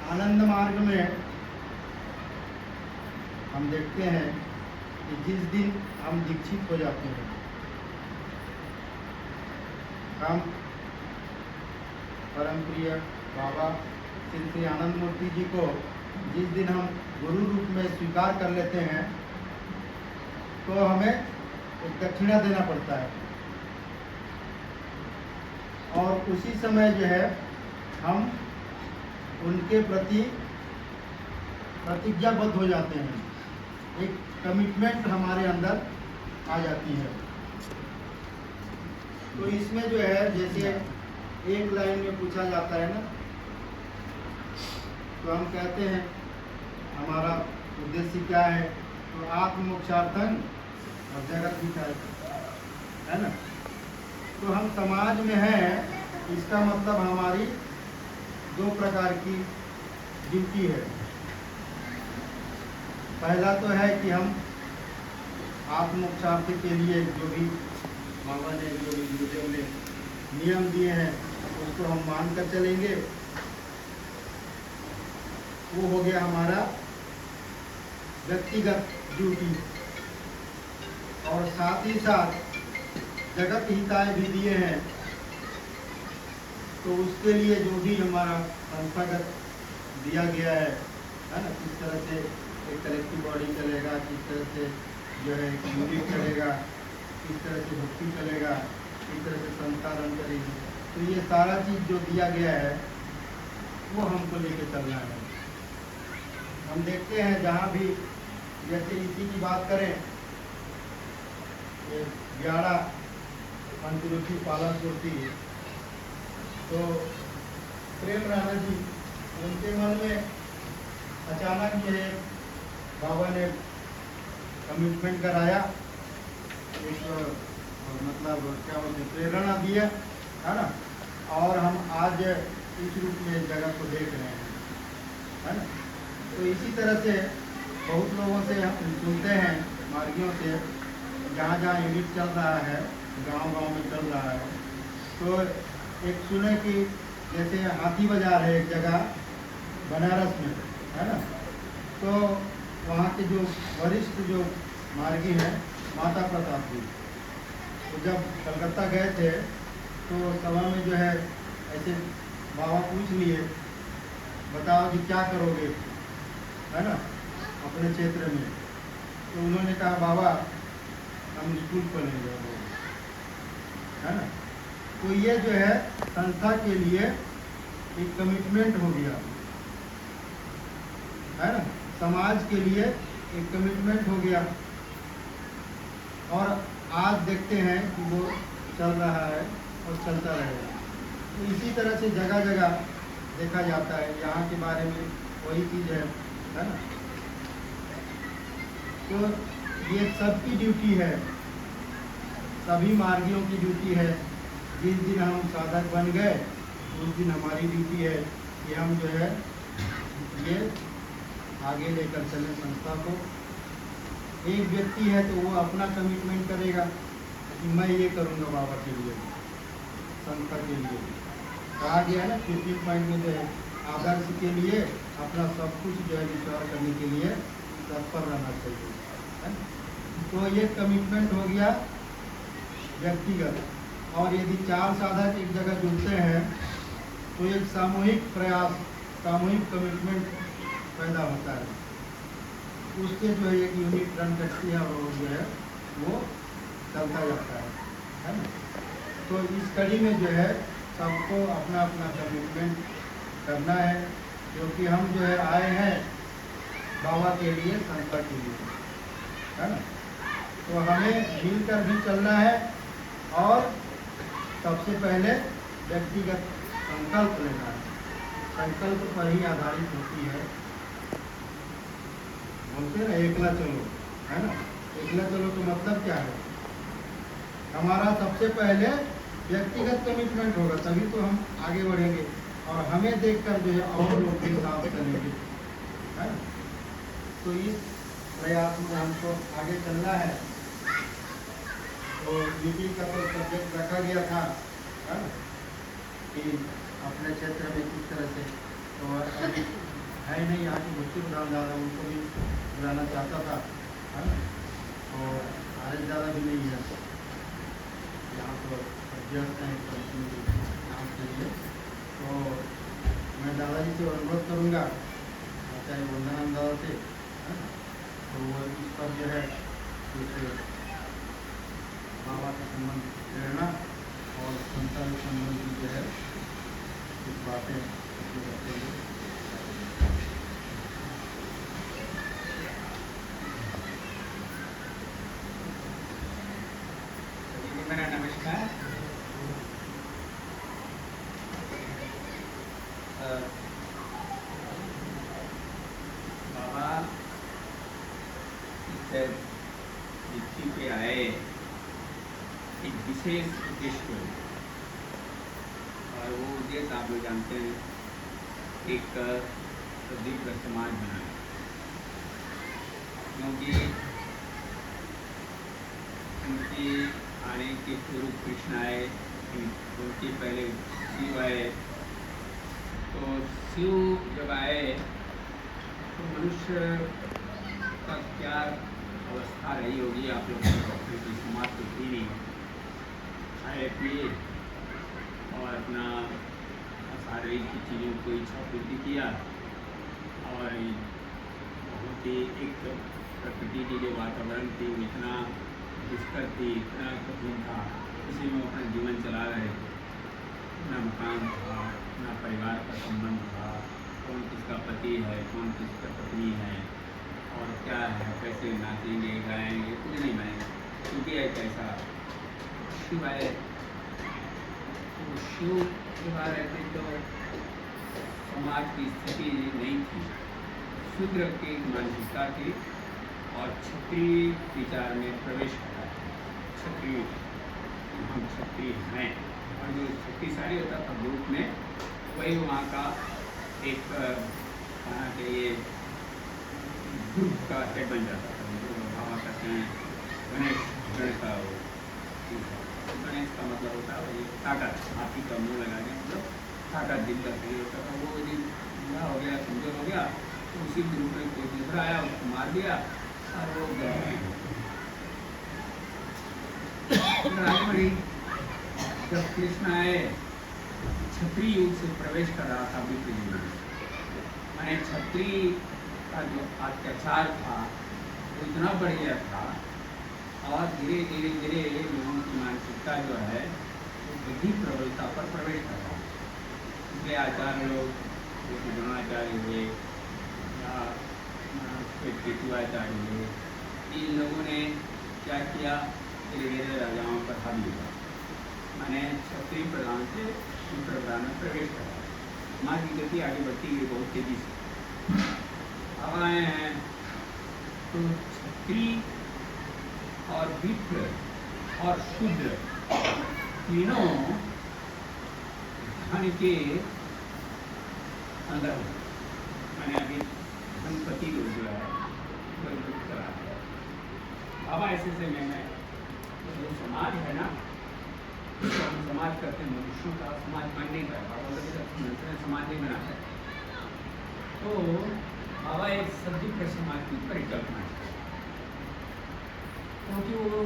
आनंद मार्ग में हम देखते हैं कि जिस दिन हम दीक्षित हो जाते हैं, हम परम प्रिय बाबा श्री आनंद मूर्ति जी को जिस दिन हम गुरु रूप में स्वीकार कर लेते हैं, तो हमें एक दक्षिणा देना पड़ता है और उसी समय जो है हम उनके प्रति प्रतिज्ञाबद्ध हो जाते हैं। एक कमिटमेंट हमारे अंदर आ जाती है। तो इसमें जो है, जैसे एक लाइन में पूछा जाता है ना, तो हम कहते हैं हमारा उद्देश्य क्या है, तो आत्ममोक्षार्थं और जगत हिताय, है ना। तो हम समाज में हैं, इसका मतलब हमारी दो प्रकार की ड्यूटी है। पहला तो है कि हम आत्मोक्षार्थी के लिए जो भी बाबा ने, जो भी गुरुदेव ने नियम दिए हैं, उसको हम मानकर चलेंगे। वो हो गया हमारा व्यक्तिगत ड्यूटी। और साथ ही साथ जगत हिताय भी दिए हैं, तो उसके लिए जो भी हमारा संस्थागत दिया गया है ना, किस तरह से एक कलेक्टिव बॉडी चलेगा, किस तरह से जो है एक यूनिट चलेगा, किस तरह से भक्ति चलेगा, किस तरह से संस्था रन करेगी, तो ये सारा चीज़ जो दिया गया है वो हमको लेके चलना है। हम देखते हैं जहाँ भी, जैसे इसी की बात करें, ये ग्याड़ा पंचरुखी पालन पूर्ति, तो प्रेम राणा जी, उनके मन में अचानक ये बाबा ने कमिटमेंट कराया, एक मतलब क्या बोलते हैं, प्रेरणा दिया, है ना। और हम आज इस रूप में जगत को देख रहे हैं, है ना। तो इसी तरह से बहुत लोगों से हम सुनते हैं, मार्गियों से, जहाँ जहाँ यूनिट चल रहा है, गांव-गांव में चल रहा है, तो एक सुने कि जैसे हाथी बाजार है एक जगह बनारस में, है ना। तो वहाँ के जो वरिष्ठ जो मार्गी हैं, माता प्रताप जी, तो जब कलकत्ता गए थे, तो सभा में जो है ऐसे बाबा पूछ लिए, बताओ कि क्या करोगे, है ना, अपने क्षेत्र में। तो उन्होंने कहा, बाबा हम स्कूल खोलेंगे, है ना। तो ये जो है संस्था के लिए एक कमिटमेंट हो गया, है ना, समाज के लिए एक कमिटमेंट हो गया। और आज देखते हैं कि वो चल रहा है और चलता रहेगा। तो इसी तरह से जगह जगह देखा जाता है, यहाँ के बारे में वही चीज़ है ना। तो ये सबकी ड्यूटी है, सभी मार्गियों की ड्यूटी है। जिस दिन हम साधक बन गए, उस दिन हमारी ड्यूटी है कि हम जो है ये आगे लेकर चलें संस्था को। एक व्यक्ति है तो वो अपना कमिटमेंट करेगा कि मैं ये करूँगा बाबा के लिए, संस्था के लिए। कहा गया है ना 15 पॉइंट में, जो है आदर्श के लिए अपना सब कुछ जो है विचार करने के लिए तत्पर रहना चाहिए, है। तो ये कमिटमेंट हो गया व्यक्तिगत। और यदि 4 साधक एक जगह जुड़ते हैं, तो एक सामूहिक प्रयास, सामूहिक कमिटमेंट पैदा होता है। उससे जो है एक यूनिट रन करती है और जो है वो चलता जाता है ना। तो इस कड़ी में जो है सबको अपना अपना कमिटमेंट करना है, क्योंकि हम जो है आए हैं बाबा के लिए, संस्था के लिए, है ना। तो हमें मिलकर भी चलना है और सबसे पहले व्यक्तिगत संकल्प लेना है। संकल्प पर ही आधारित होती है। बोलते हैं ना एकला चलो, है ना। एकला चलो तो मतलब क्या है, हमारा सबसे पहले व्यक्तिगत कमिटमेंट होगा, तभी तो हम आगे बढ़ेंगे और हमें देखकर जो है और लोग भी साथ चलेंगे, है ना। तो इस प्रयास में हमको आगे चलना है। तो मीटिंग का तो सब्जेक्ट रखा गया था, है ना, कि अपने क्षेत्र में किस तरह से, तो है नहीं यहाँ की भक्ति प्रधान दादा, उनको भी बुलाना चाहता था, है ना। तो आरएस दादा भी नहीं है यहाँ, तो अभ्यस्त हैं कंपनी के काम के लिए। तो मैं दादाजी से अनुरोध करूँगा, चाहे वंदना दादा से, है ना, तो वो इस पर जो है कुछ बाबा का संबंध प्रेरणा और संतान संबंधी जो है कुछ बातें बताएंगे। मेरा नमस्कार। बाबा इस पृथ्वी पे आए एक विशेष उद्देश्य, और वो उद्देश्य आप लोग जानते हैं, एक दिव्य समाज बनाना। क्योंकि उनके आने के पूर्व कृष्ण आए, उनके पहले शिव आए। तो शिव जब आए तो मनुष्य का क्या अवस्था रही होगी, आप लोग की समाज तो थी नहीं, खाए पिए और अपना शारीरिक की चीज़ों को इच्छा पूर्ति किया, और बहुत ही एक प्रकृति की जो वातावरण थी वो इतना दुष्कर थी, इतना कठिन था, उसी में अपना जीवन चला रहे थे। ना मकान था, ना परिवार का संबंध था, कौन किसका पति है, कौन किसका पत्नी है, और क्या है, कैसे नाचेंगे गाएंगे, कुछ नहीं बनेगा। क्योंकि एक ऐसा शिव आए, तो शिव जब आ रहे थे तो समाज की स्थिति नहीं थी, शूद्र की मानसिकता थी, और क्षत्रिय विचार में प्रवेश करा। क्षत्रिय, हम क्षत्रिय हैं, और जो शक्तिशाली होता था ग्रुप में, वही वहाँ का एक कहना चाहिए ग्रुप का हेड बन जाता था। बाबा कहते हैं गणेश का, गणेश का मतलब होता है वही ताकत, हाथी का मुँह लगा के मतलब ताकत दिल का शरीर होता था। वो यदि बूढ़ा हो गया, कमजोर हो गया, तो उसी ग्रुप में कोई दूसरा आया, उसको मार दिया और वो राजमणि जब कृष्ण आए, क्षत्रिय युग से प्रवेश कर रहा था विप्र युग में। मैंने क्षत्रिय का जो अत्याचार था वो इतना बढ़ गया था, और धीरे धीरे धीरे लोगों की मानसिकता जो है वो बुद्धि प्रबलता पर प्रवेश कर रहा है। इसलिए आचार्य लोग जैसे द्रोणाचार्य हुए या केतुआचार्य हुए, इन लोगों ने क्या किया, धीरे धीरे राजाओं पर हावी हुआ। मैंने क्षत्रिय प्रधान से विप्र प्रधान में प्रवेश करा। समाज की गति आगे बढ़ती गई बहुत तेजी से। अब आए हैं तो क्षत्रिय और विप्र और शूद्र तीनों धन के अंदर, मैंने अभी संपत्ति लोग जो है करा है। बाबा ऐसे से मैं जो समाज है ना, तो हम समाज करते हैं, मनुष्यों का समाज बन नहीं पाया। बाबा समाज नहीं बनाता है, तो बाबा एक सदुप समाज की परिकल्पना है, क्योंकि वो